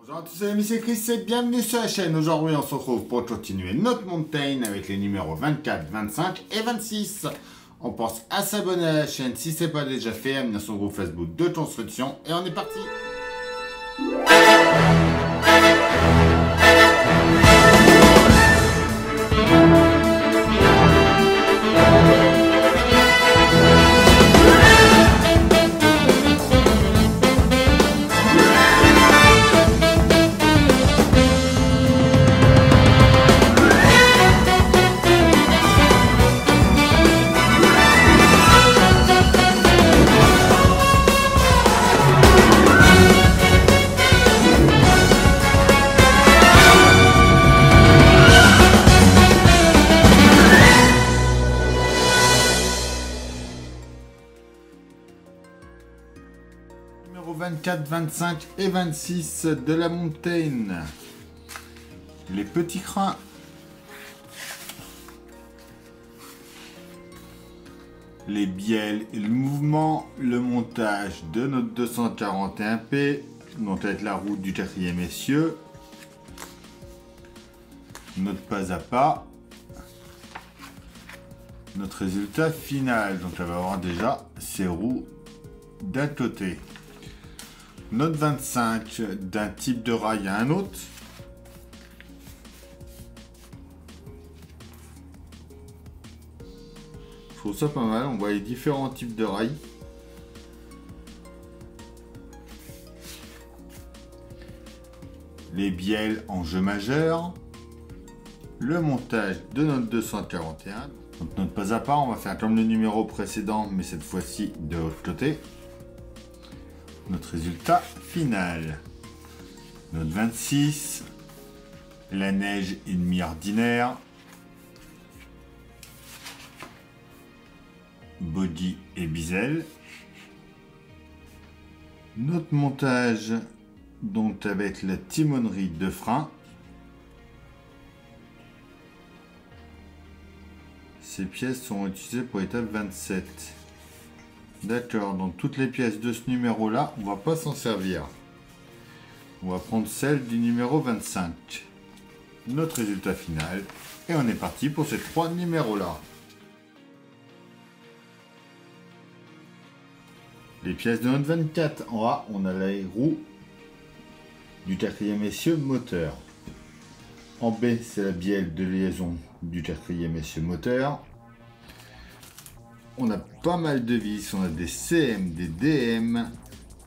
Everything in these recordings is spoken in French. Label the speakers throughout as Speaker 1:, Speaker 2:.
Speaker 1: Bonjour à tous, c'est Monsieur Chris et bienvenue sur la chaîne. Aujourd'hui, on se retrouve pour continuer notre montagne avec les numéros 24, 25 et 26. On pense à s'abonner à la chaîne si ce n'est pas déjà fait, à venir sur le groupe Facebook de construction et on est parti. Numéro 24, 25 et 26 de la montagne. Les petits crins. Les bielles et le mouvement. Le montage de notre 241P. Donc avec la route du 4e essieu. Notre pas à pas. Notre résultat final. Donc on va avoir déjà ces roues d'un côté. Notre 25 d'un type de rail à un autre. Je trouve ça pas mal, on voit les différents types de rails. Les bielles en jeu majeur. Le montage de notre 241. Donc notre pas à pas, on va faire comme le numéro précédent, mais cette fois-ci de l'autre côté. Notre résultat final. Notre 26. La neige et demi ordinaire. Body et bisel. Notre montage donc avec la timonerie de frein. Ces pièces sont utilisées pour l'étape 27. D'accord, donc toutes les pièces de ce numéro-là, on va pas s'en servir. On va prendre celle du numéro 25. Notre résultat final. Et on est parti pour ces trois numéros-là. Les pièces de notre 24. En A, on a les roues du 4e essieu moteur. En B, c'est la bielle de liaison du 4e essieu moteur. On a pas mal de vis, on a des CM, des DM,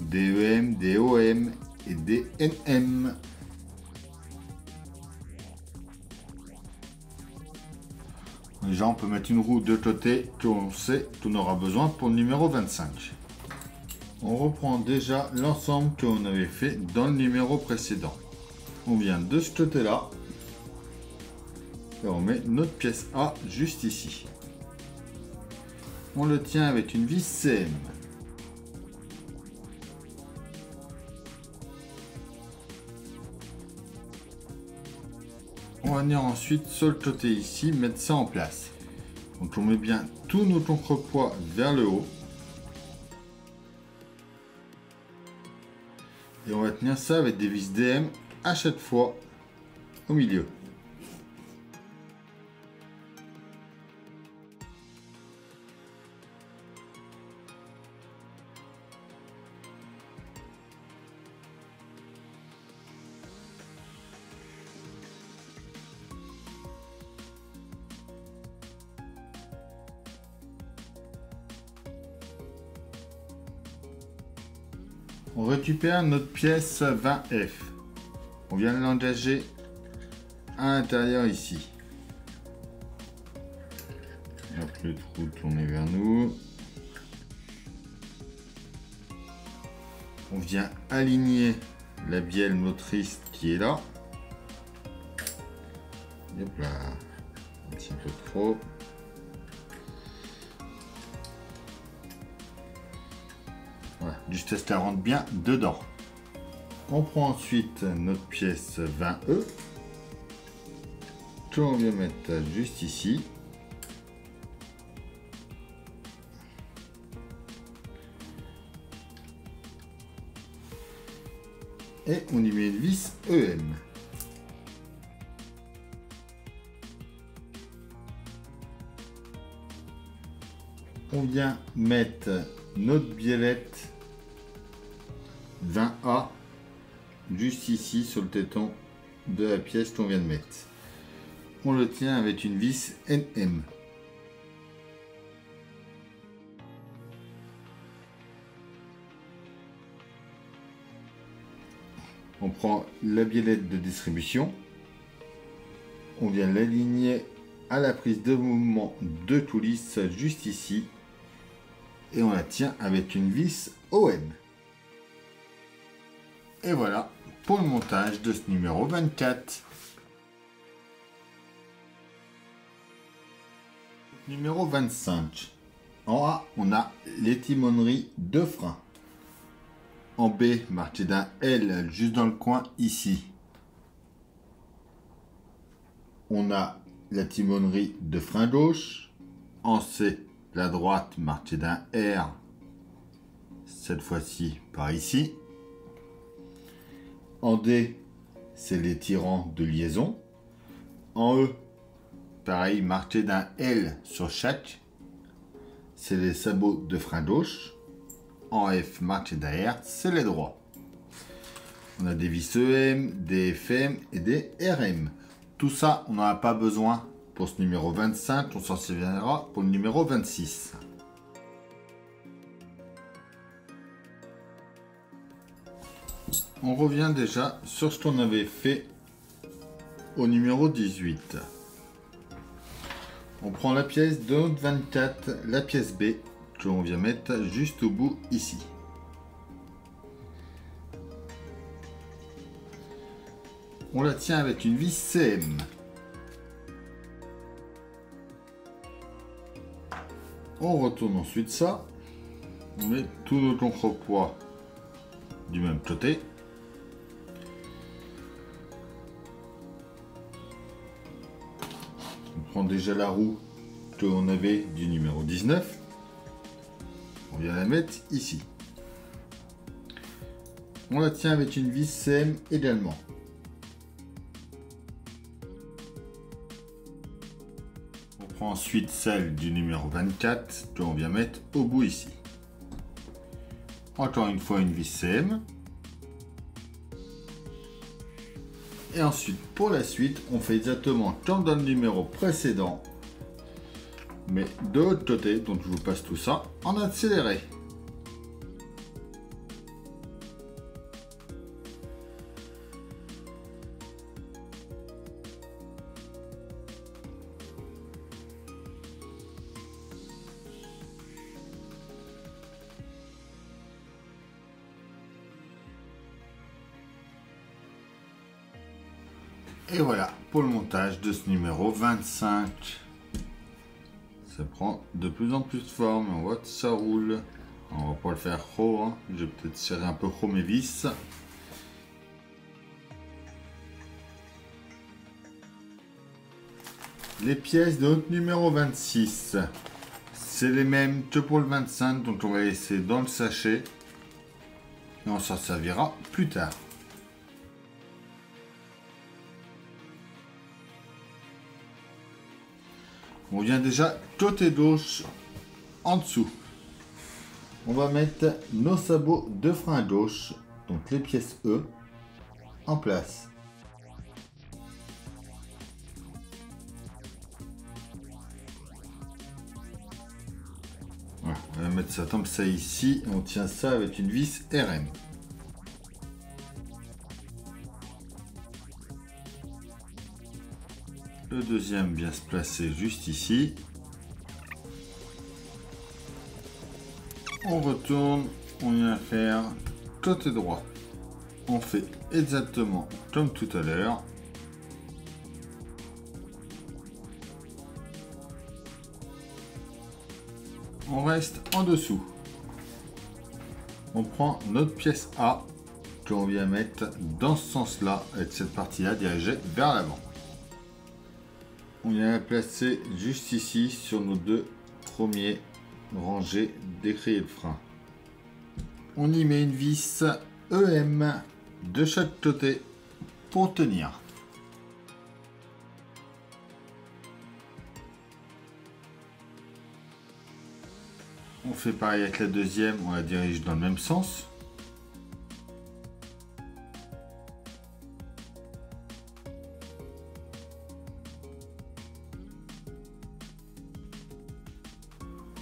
Speaker 1: des EM, des OM et des NM. Déjà, on peut mettre une roue de côté qu'on sait qu'on aura besoin pour le numéro 25. On reprend déjà l'ensemble qu'on avait fait dans le numéro précédent. On vient de ce côté-là et on met notre pièce A juste ici. On le tient avec une vis CM. On va venir ensuite sur le côté ici, mettre ça en place. Donc on met bien tout notre contrepoids vers le haut. Et on va tenir ça avec des vis DM à chaque fois au milieu. On récupère notre pièce 20F. On vient de l'engager à l'intérieur ici. Donc le trou tourné vers nous. On vient aligner la bielle motrice qui est là. Hop là. Un petit peu trop. Voilà, juste à ce qu'elle rentre bien dedans. On prend ensuite notre pièce 20E. Que on vient mettre juste ici. et on y met une vis EM. On vient mettre notre biellette 20A juste ici sur le téton de la pièce qu'on vient de mettre. On le tient avec une vis NM. On prend la biellette de distribution, on vient l'aligner à la prise de mouvement de coulisse juste ici et on la tient avec une vis OM. Et voilà pour le montage de ce numéro 24. Numéro 25. En A, on a les timoneries de frein. En B, marqué d'un L juste dans le coin ici. On a la timonerie de frein gauche. En C, la droite marquée d'un R. Cette fois-ci par ici. En D, c'est les tirants de liaison. En E, pareil, marqué d'un L sur chaque. C'est les sabots de frein gauche. En F, marqué d'un R, c'est les droits. On a des vis EM, des FM et des RM. Tout ça, on n'en a pas besoin pour ce numéro 25. On s'en servira pour le numéro 26. On revient déjà sur ce qu'on avait fait au numéro 18. On prend la pièce de notre 24, la pièce B, que l'on vient mettre juste au bout ici. On la tient avec une vis CM. On retourne ensuite ça. On met tout notre contrepoids du même côté. On prend déjà la roue que l'on avait du numéro 19. On vient la mettre ici. On la tient avec une vis CM également. On prend ensuite celle du numéro 24 que l'on vient mettre au bout ici. Encore une fois une vis CM. Et ensuite pour la suite on fait exactement comme dans le numéro précédent. Mais de l'autre côté, donc je vous passe tout ça en accéléré. Et voilà pour le montage de ce numéro 25. Ça prend de plus en plus de forme, on voit que ça roule. On va pas le faire trop, hein. Je vais peut-être serrer un peu trop mes vis. Les pièces de notre numéro 26, c'est les mêmes que pour le 25, donc on va laisser dans le sachet et on s'en servira plus tard. On vient déjà côté gauche en dessous. On va mettre nos sabots de frein gauche, donc les pièces E, en place. Voilà, on va mettre ça comme ça ici et on tient ça avec une vis RM. Le deuxième vient se placer juste ici. On retourne, on vient faire côté droit. On fait exactement comme tout à l'heure. On reste en dessous. On prend notre pièce A que l'on vient mettre dans ce sens-là, avec cette partie-là dirigée vers l'avant. On vient la placer juste ici sur nos deux premiers rangées d'écriers de frein. On y met une vis EM de chaque côté pour tenir. On fait pareil avec la deuxième, on la dirige dans le même sens.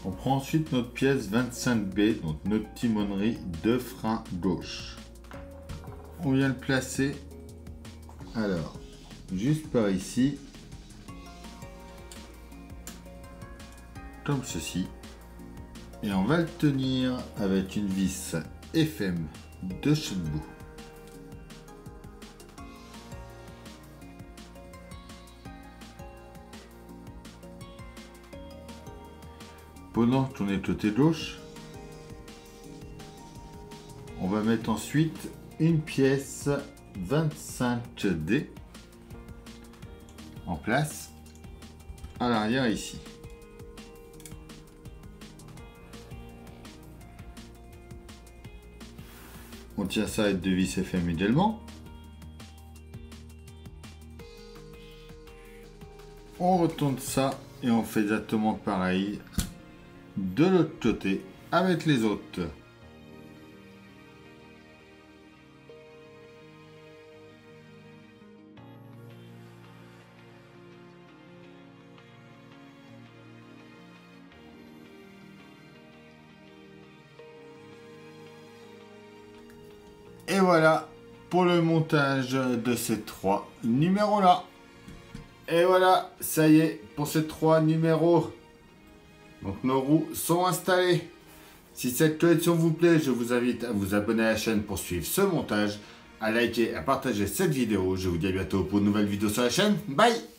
Speaker 1: On prend ensuite notre pièce 25B, donc notre timonerie de frein gauche. On vient le placer, alors, juste par ici, comme ceci. Et on va le tenir avec une vis FM de chaque bout. Pendant qu'on est côté gauche, on va mettre ensuite une pièce 25D en place à l'arrière ici. On tient ça avec deux vis FM également. On retourne ça et on fait exactement pareil de l'autre côté avec les autres. Et voilà pour le montage de ces trois numéros là. Et voilà, ça y est pour ces trois numéros. Donc nos roues sont installées. Si cette collection vous plaît, je vous invite à vous abonner à la chaîne pour suivre ce montage, à liker et à partager cette vidéo. Je vous dis à bientôt pour une nouvelle vidéo sur la chaîne. Bye!